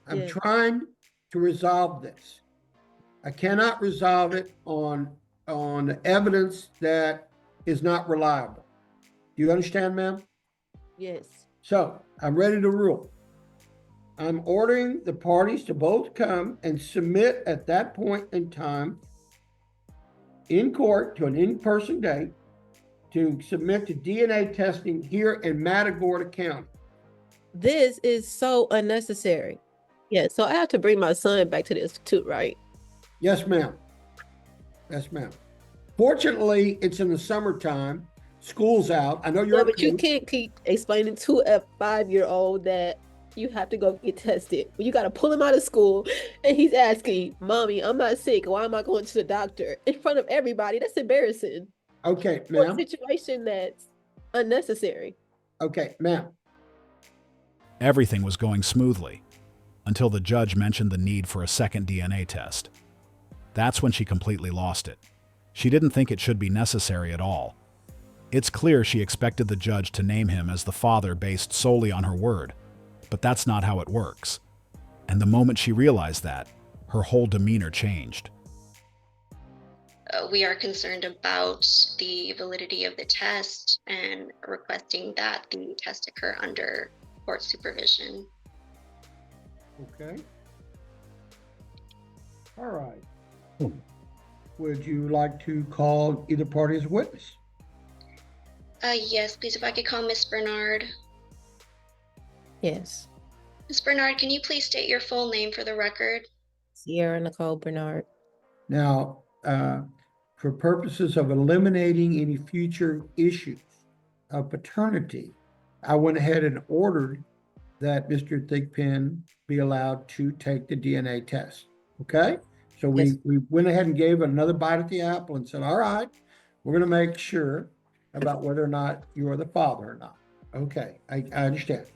I'm Yeah. trying to resolve this. I cannot resolve it on evidence that is not reliable. Do you understand, ma'am? Yes. So I'm ready to rule. I'm ordering the parties to both come and submit at that point in time in court to an in-person date to submit to DNA testing here in Matagorda County. This is so unnecessary. Yeah, so I have to bring my son back to the institute, right? Yes, ma'am. Yes, ma'am. Fortunately, it's in the summertime. School's out. I know Yeah, you're a but you coach. can't keep explaining to a 5-year-old that you have to go get tested. You got to pull him out of school and he's asking, Mommy, I'm not sick. Why am I going to the doctor in front of everybody? That's embarrassing Okay, for a ma'am. situation that's unnecessary. Okay, ma'am. Everything was going smoothly until the judge mentioned the need for a second DNA test. That's when she completely lost it. She didn't think it should be necessary at all. It's clear she expected the judge to name him as the father based solely on her word, but that's not how it works. And the moment she realized that, her whole demeanor changed. We are concerned about the validity of the test and requesting that the test occur under court supervision. Okay. All right. Would you like to call either party as a witness? Yes, please, if I could call Miss Bernard. Yes. Miss Bernard, can you please state your full name for the record? Sierra Nicole Bernard. Now, for purposes of eliminating any future issues of paternity, I went ahead and ordered that Mr. Thigpen be allowed to take the DNA test. Okay? So we, Yes. we went ahead and gave another bite at the apple and said, all right, we're going to make sure about whether or not you are the father or not. Okay, I understand.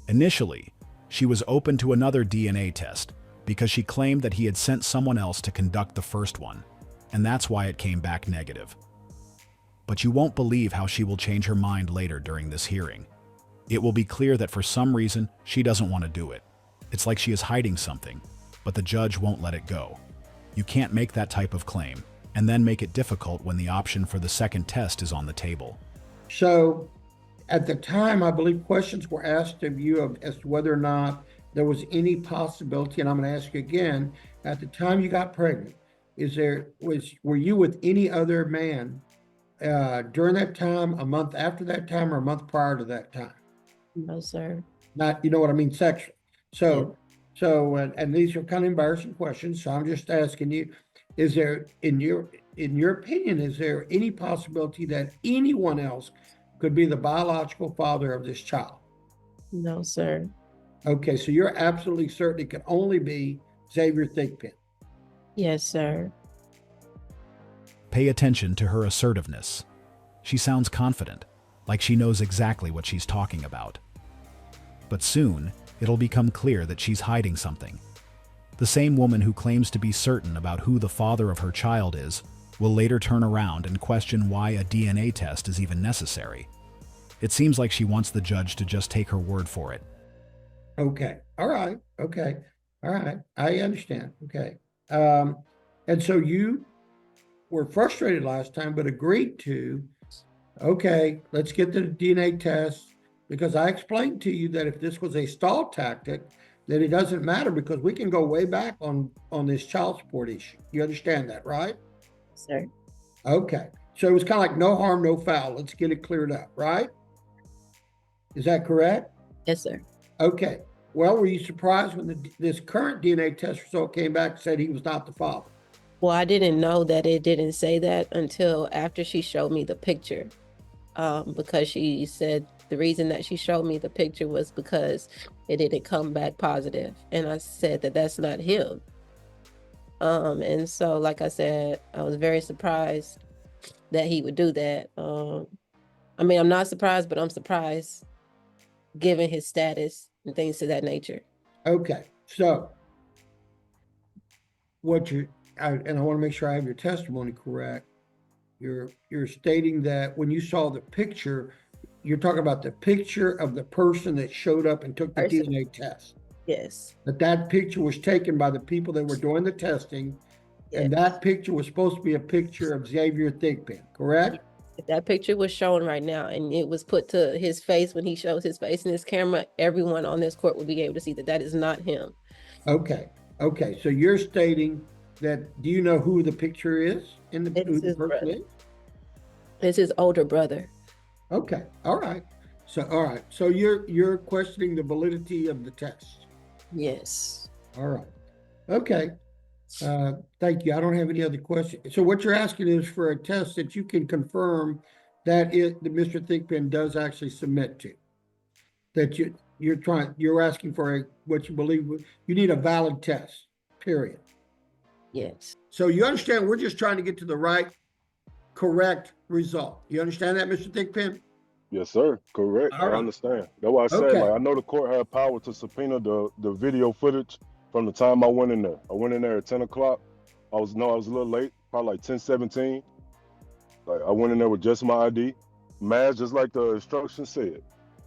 Initially, she was open to another DNA test because she claimed that he had sent someone else to conduct the first one, and that's why it came back negative. But you won't believe how she will change her mind later during this hearing. It will be clear that for some reason, she doesn't want to do it. It's like she is hiding something, but the judge won't let it go. You can't make that type of claim, and then make it difficult when the option for the second test is on the table. So at the time, I believe questions were asked of you as to whether or not there was any possibility, and I'm going to ask you again, at the time you got pregnant, were you with any other man during that time, a month after that time, or a month prior to that time? No, sir. Not, you know what I mean, sexual. Yeah. And these are kind of embarrassing questions, so I'm just asking you, is there, in your opinion, is there any possibility that anyone else could be the biological father of this child? No, sir. Okay, so you're absolutely certain it can only be Xavier Thigpen. Yes, sir. Pay attention to her assertiveness. She sounds confident, like she knows exactly what she's talking about. But soon, it'll become clear that she's hiding something. The same woman who claims to be certain about who the father of her child is will later turn around and question why a DNA test is even necessary. It seems like she wants the judge to just take her word for it. Okay, all right, okay, all right, I understand, okay. And so you were frustrated last time, but agreed to, okay, let's get the DNA test, because I explained to you that if this was a stall tactic, then it doesn't matter because we can go way back on this child support issue. You understand that, right? Sir. Okay, so it was kind of like no harm, no foul. Let's get it cleared up, right? Is that correct? Yes, sir. Okay. Well, were you surprised when this current DNA test result came back and said he was not the father? Well, I didn't know that it didn't say that until after she showed me the picture. Because she said the reason that she showed me the picture was because it didn't come back positive. And I said that that's not him. And so, like I said, I was very surprised that he would do that. I mean, I'm not surprised, but I'm surprised given his status and things to that nature. Okay. So and I want to make sure I have your testimony correct. You're stating that when you saw the picture, you're talking about the picture of the person that showed up and took the DNA test. Yes. That picture was taken by the people that were doing the testing, and Yes. that picture was supposed to be a picture of Xavier Thigpen, correct? If that picture was shown right now and it was put to his face when he shows his face in his camera, everyone on this court would be able to see that that is not him. Okay, okay, so you're stating that, do you know who the picture is in the, who It's the his person brother. is? It's his older brother. Okay, all right. So you're questioning the validity of the test. Yes. All right. Okay. Thank you. I don't have any other questions. So what you're asking is for a test that you can confirm that Mr. Thigpen does actually submit to. That you're asking for what you believe, you need a valid test, period. Yes. So you understand, we're just trying to get to the right, correct result. You understand that, Mr. Thigpen? Yes, sir. Correct. All I right. understand. That's why I said, Okay. like, I know the court had power to subpoena the video footage from the time I went in there. I went in there at 10 o'clock. I was a little late, probably like 10:17. Like, I went in there with just my ID, mask, just like the instructions said.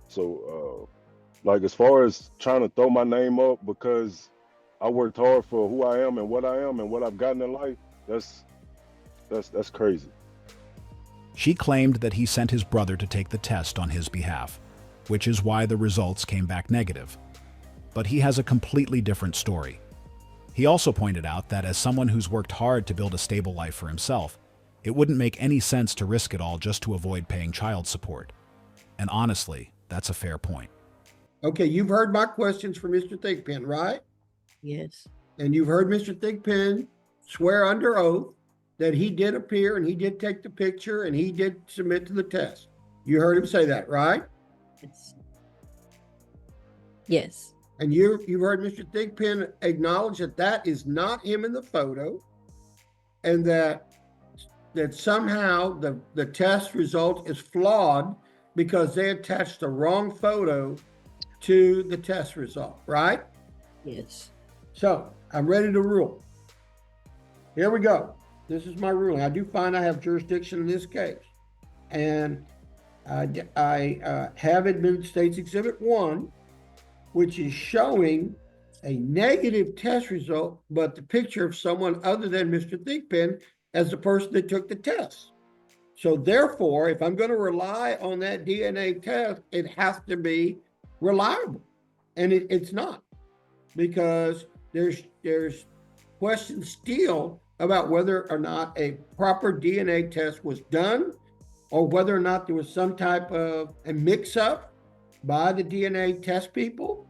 So, like, as far as trying to throw my name up because I worked hard for who I am and what I've gotten in life, that's crazy. She claimed that he sent his brother to take the test on his behalf, which is why the results came back negative. But he has a completely different story. He also pointed out that as someone who's worked hard to build a stable life for himself, it wouldn't make any sense to risk it all just to avoid paying child support. And honestly, that's a fair point. Okay, you've heard my questions for Mr. Thigpen, right? Yes. And you've heard Mr. Thigpen swear under oath that he did appear and he did take the picture and he did submit to the test. You heard him say that, right? Yes. Yes. And you've heard Mr. Thigpen acknowledge that that is not him in the photo, and that somehow the test result is flawed because they attached the wrong photo to the test result, right? Yes. So I'm ready to rule. Here we go. This is my ruling. I do find I have jurisdiction in this case. And I have admitted State's Exhibit 1, which is showing a negative test result, but the picture of someone other than Mr. Thigpen as the person that took the test. So therefore, if I'm going to rely on that DNA test, it has to be reliable. And it's not, because there's questions still about whether or not a proper DNA test was done, or whether or not there was some type of a mix-up by the DNA test people,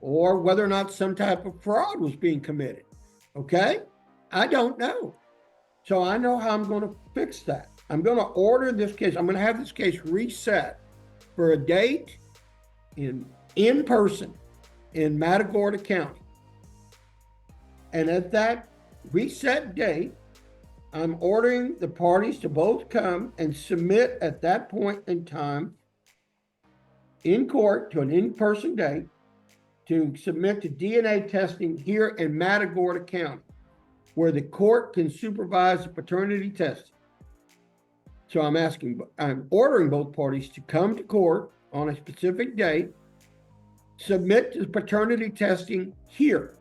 or whether or not some type of fraud was being committed. Okay? I don't know. So I know how I'm going to fix that. I'm going to order this case. I'm going to have this case reset for a date in person in Matagorda County. And at that reset date, I'm ordering the parties to both come and submit at that point in time in court to an in-person date to submit to DNA testing here in Matagorda County, where the court can supervise the paternity testing. So I'm ordering both parties to come to court on a specific date, submit to paternity testing here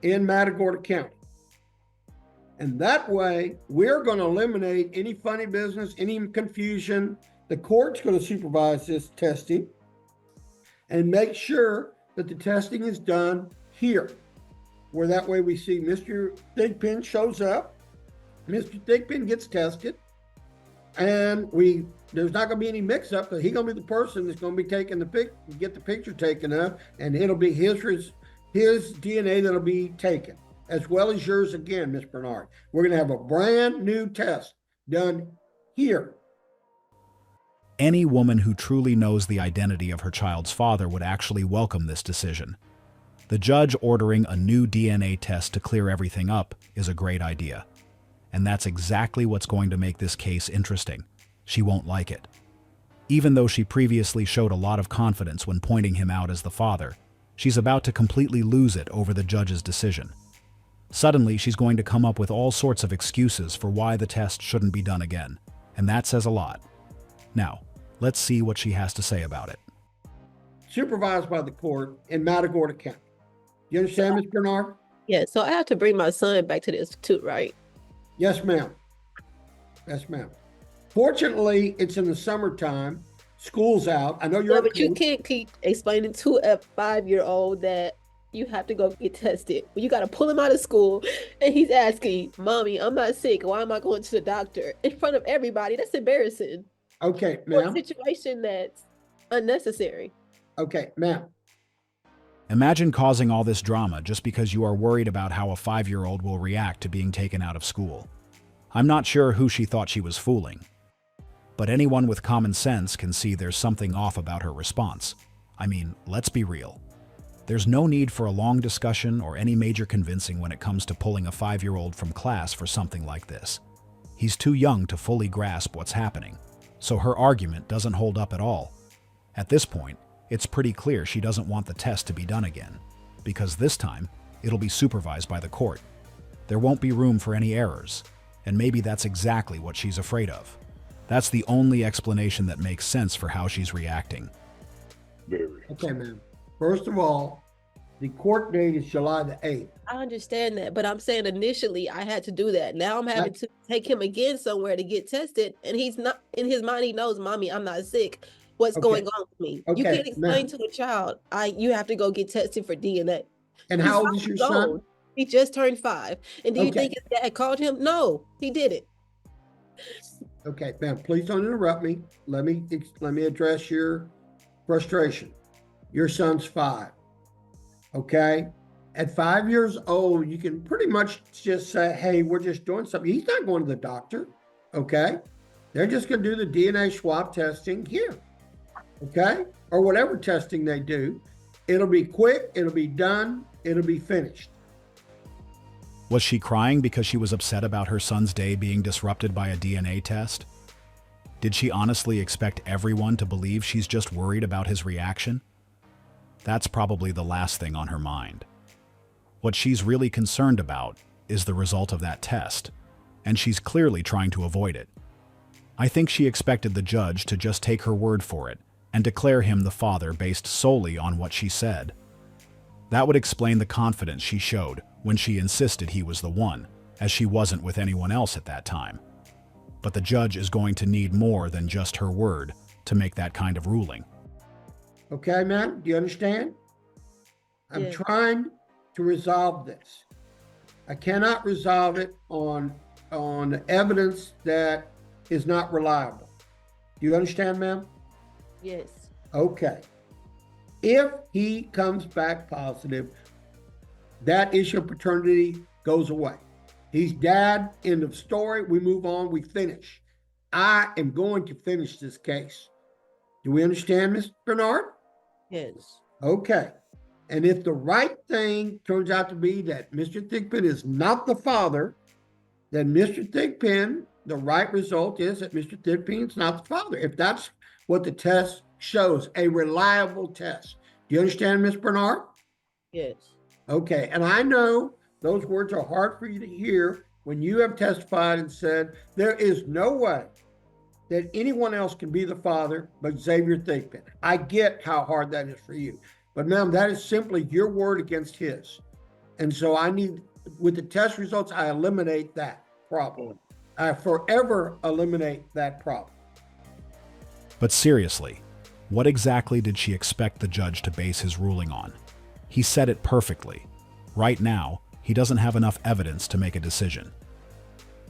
in Matagorda County. And that way, we're going to eliminate any funny business, any confusion. The court's going to supervise this testing and make sure that the testing is done here, where that way we see Mr. Thigpen shows up, Mr. Thigpen gets tested, and there's not going to be any mix-up, because he's going to be the person that's going to be taking get the picture taken of, and it'll be his DNA that'll be taken, as well as yours again, Ms. Bernard. We're going to have a brand new test done here. Any woman who truly knows the identity of her child's father would actually welcome this decision. The judge ordering a new DNA test to clear everything up is a great idea. And that's exactly what's going to make this case interesting. She won't like it. Even though she previously showed a lot of confidence when pointing him out as the father, she's about to completely lose it over the judge's decision. Suddenly, she's going to come up with all sorts of excuses for why the test shouldn't be done again, and that says a lot. Now, let's see what she has to say about it. Supervised by the court in Matagorda County. You understand, Ms. Bernard? Yeah, so I have to bring my son back to the institute, right? Yes, ma'am. Yes, ma'am. Fortunately, it's in the summertime. School's out. I know you're Yeah, a but you coach. can't keep explaining to a 5-year-old that you have to go get tested. You got to pull him out of school, and he's asking, "Mommy, I'm not sick. Why am I going to the doctor in front of everybody?" That's embarrassing. Okay, For a ma'am. situation that's unnecessary. Okay, ma'am. Imagine causing all this drama just because you are worried about how a 5-year-old will react to being taken out of school. I'm not sure who she thought she was fooling, but anyone with common sense can see there's something off about her response. I mean, let's be real. There's no need for a long discussion or any major convincing when it comes to pulling a 5-year-old from class for something like this. He's too young to fully grasp what's happening, so her argument doesn't hold up at all. At this point, it's pretty clear she doesn't want the test to be done again, because this time, it'll be supervised by the court. There won't be room for any errors, and maybe that's exactly what she's afraid of. That's the only explanation that makes sense for how she's reacting. Very. Okay, ma'am. First of all, the court date is July the 8th. I understand that, but I'm saying initially I had to do that. Now I'm having to take him again somewhere to get tested, and he's not, in his mind, he knows, "Mommy, I'm not sick. What's Okay. going on with me?" You Okay, can't explain ma'am. to a child, you have to go get tested for DNA. And He's how old is your 5 years son? old. He just turned 5. And do you Okay. think his dad called him? No, he didn't. Okay, ma'am, please don't interrupt me. Let me address your frustration. Your son's 5. Okay? At 5 years old, you can pretty much just say, "Hey, we're just doing something." He's not going to the doctor. Okay? They're just going to do the DNA swab testing here. Okay? Or whatever testing they do. It'll be quick, it'll be done, it'll be finished. Was she crying because she was upset about her son's day being disrupted by a DNA test? Did she honestly expect everyone to believe she's just worried about his reaction? That's probably the last thing on her mind. What she's really concerned about is the result of that test, and she's clearly trying to avoid it. I think she expected the judge to just take her word for it and declare him the father based solely on what she said. That would explain the confidence she showed when she insisted he was the one, as she wasn't with anyone else at that time. But the judge is going to need more than just her word to make that kind of ruling. Okay, ma'am, do you understand? I'm Yeah. trying to resolve this. I cannot resolve it on evidence that is not reliable. Do you understand, ma'am? Yes. Okay. If he comes back positive, that issue of paternity goes away. He's dad, end of story. We move on, we finish. I am going to finish this case. Do we understand, Ms. Bernard? Yes. Okay. And if the right thing turns out to be that Mr. Thigpen is not the father, then Mr. Thigpen, the right result is that Mr. Thigpen is not the father. If that's what the test shows, a reliable test. Do you understand, Ms. Bernard? Yes. Okay. And I know those words are hard for you to hear when you have testified and said there is no way that anyone else can be the father but Xavier Thigpen. I get how hard that is for you. But ma'am, that is simply your word against his. And so I need, with the test results, I eliminate that problem. I forever eliminate that problem. But seriously, what exactly did she expect the judge to base his ruling on? He said it perfectly. Right now, he doesn't have enough evidence to make a decision.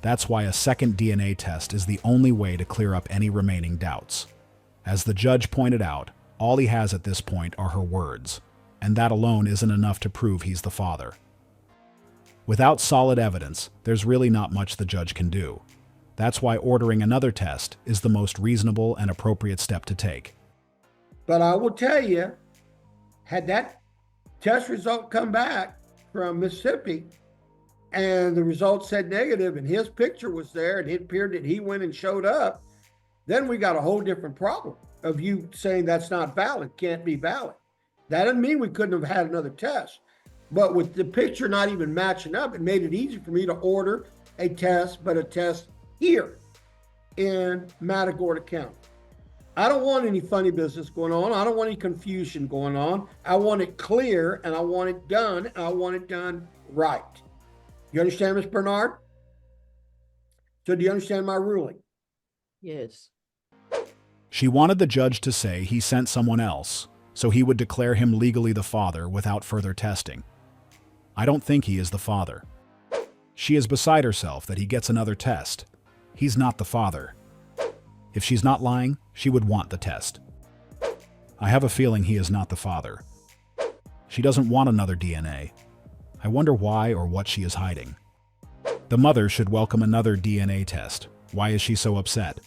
That's why a second DNA test is the only way to clear up any remaining doubts. As the judge pointed out, all he has at this point are her words, and that alone isn't enough to prove he's the father. Without solid evidence, there's really not much the judge can do. That's why ordering another test is the most reasonable and appropriate step to take. But I will tell you, had that test result come back from Mississippi and the result said negative and his picture was there and it appeared that he went and showed up, then we got a whole different problem of you saying that's not valid, can't be valid. That doesn't mean we couldn't have had another test. But with the picture not even matching up, it made it easy for me to order a test, but a test here in Matagorda County. I don't want any funny business going on. I don't want any confusion going on. I want it clear and I want it done. And I want it done right. You understand, Ms. Bernard? So do you understand my ruling? Yes. She wanted the judge to say he sent someone else, so he would declare him legally the father without further testing. I don't think he is the father. She is beside herself that he gets another test. He's not the father. If she's not lying, she would want the test. I have a feeling he is not the father. She doesn't want another DNA. I wonder why or what she is hiding. The mother should welcome another DNA test. Why is she so upset?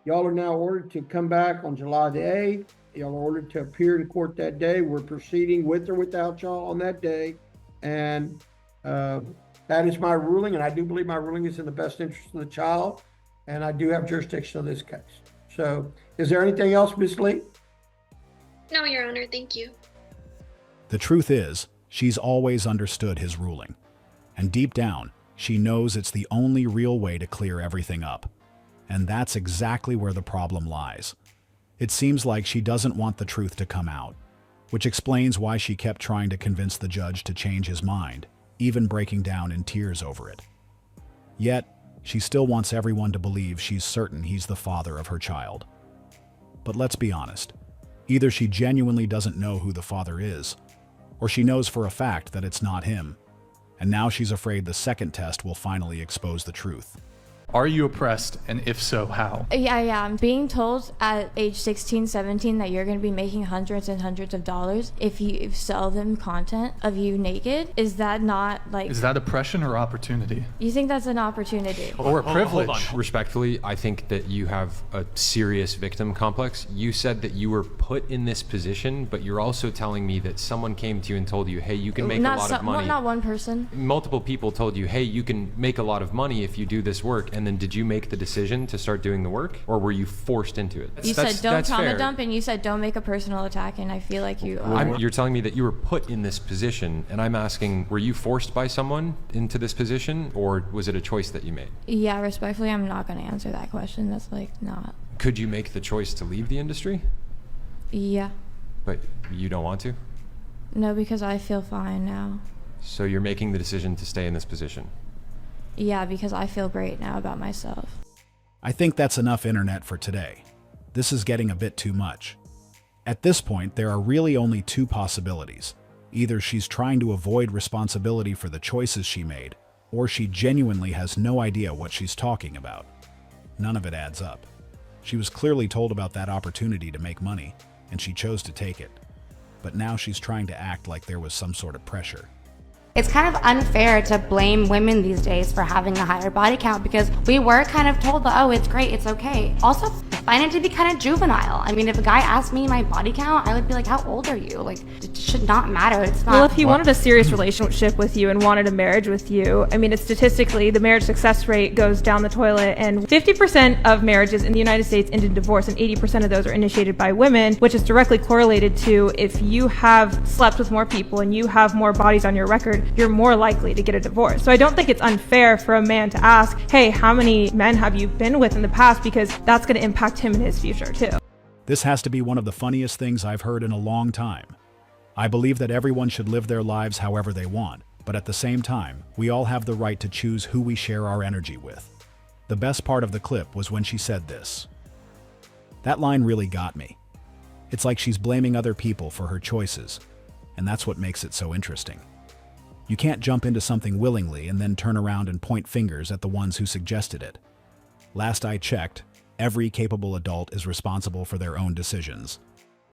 Y'all are now ordered to come back on July the 8th. Y'all are ordered to appear in court that day. We're proceeding with or without y'all on that day. And that is my ruling. And I do believe my ruling is in the best interest of the child. And I do have jurisdiction of this case. So is there anything else, Ms. Lee? No, Your Honor, thank you. The truth is, she's always understood his ruling. And deep down, she knows it's the only real way to clear everything up. And that's exactly where the problem lies. It seems like she doesn't want the truth to come out, which explains why she kept trying to convince the judge to change his mind, even breaking down in tears over it. Yet, she still wants everyone to believe she's certain he's the father of her child. But let's be honest, either she genuinely doesn't know who the father is, or she knows for a fact that it's not him, and now she's afraid the second test will finally expose the truth. Are you oppressed, and if so, how? Yeah. I'm being told at age 16, 17 that you're going to be making hundreds and hundreds of dollars if you sell them content of you naked. Is that not like... Is that oppression or opportunity? You think that's an opportunity? Or a privilege? Hold on. Respectfully, I think that you have a serious victim complex. You said that you were put in this position, but you're also telling me that someone came to you and told you, hey, you can make a lot of money. Not one person. Multiple people told you, hey, you can make a lot of money if you do this work. And then did you make the decision to start doing the work, or were you forced into it? You said don't trauma fair. dump, and you said don't make a personal attack, and I feel like you are. You're telling me that you were put in this position, and I'm asking, were you forced by someone into this position, or was it a choice that you made? Yeah, respectfully, I'm not going to answer that question. That's like not. Could you make the choice to leave the industry? Yeah. But you don't want to? No, because I feel fine now. So you're making the decision to stay in this position? Yeah, because I feel great now about myself. I think that's enough internet for today. This is getting a bit too much. At this point, there are really only two possibilities. Either she's trying to avoid responsibility for the choices she made, or she genuinely has no idea what she's talking about. None of it adds up. She was clearly told about that opportunity to make money, and she chose to take it. But now she's trying to act like there was some sort of pressure. It's kind of unfair to blame women these days for having a higher body count because we were kind of told that, oh, it's great, it's okay. Also, I find it to be kind of juvenile. I mean, if a guy asked me my body count, I would be like, how old are you? Like, it should not matter. It's not. Well, if he wanted a serious relationship with you and wanted a marriage with you, I mean, it's statistically, the marriage success rate goes down the toilet, and 50% of marriages in the United States end in divorce, and 80% of those are initiated by women, which is directly correlated to if you have slept with more people and you have more bodies on your record, you're more likely to get a divorce. So I don't think it's unfair for a man to ask, hey, how many men have you been with in the past? Because that's going to impact him in his future too. This has to be one of the funniest things I've heard in a long time. I believe that everyone should live their lives however they want, but at the same time, we all have the right to choose who we share our energy with. The best part of the clip was when she said this. That line really got me. It's like she's blaming other people for her choices, and that's what makes it so interesting. You can't jump into something willingly and then turn around and point fingers at the ones who suggested it. Last I checked, every capable adult is responsible for their own decisions.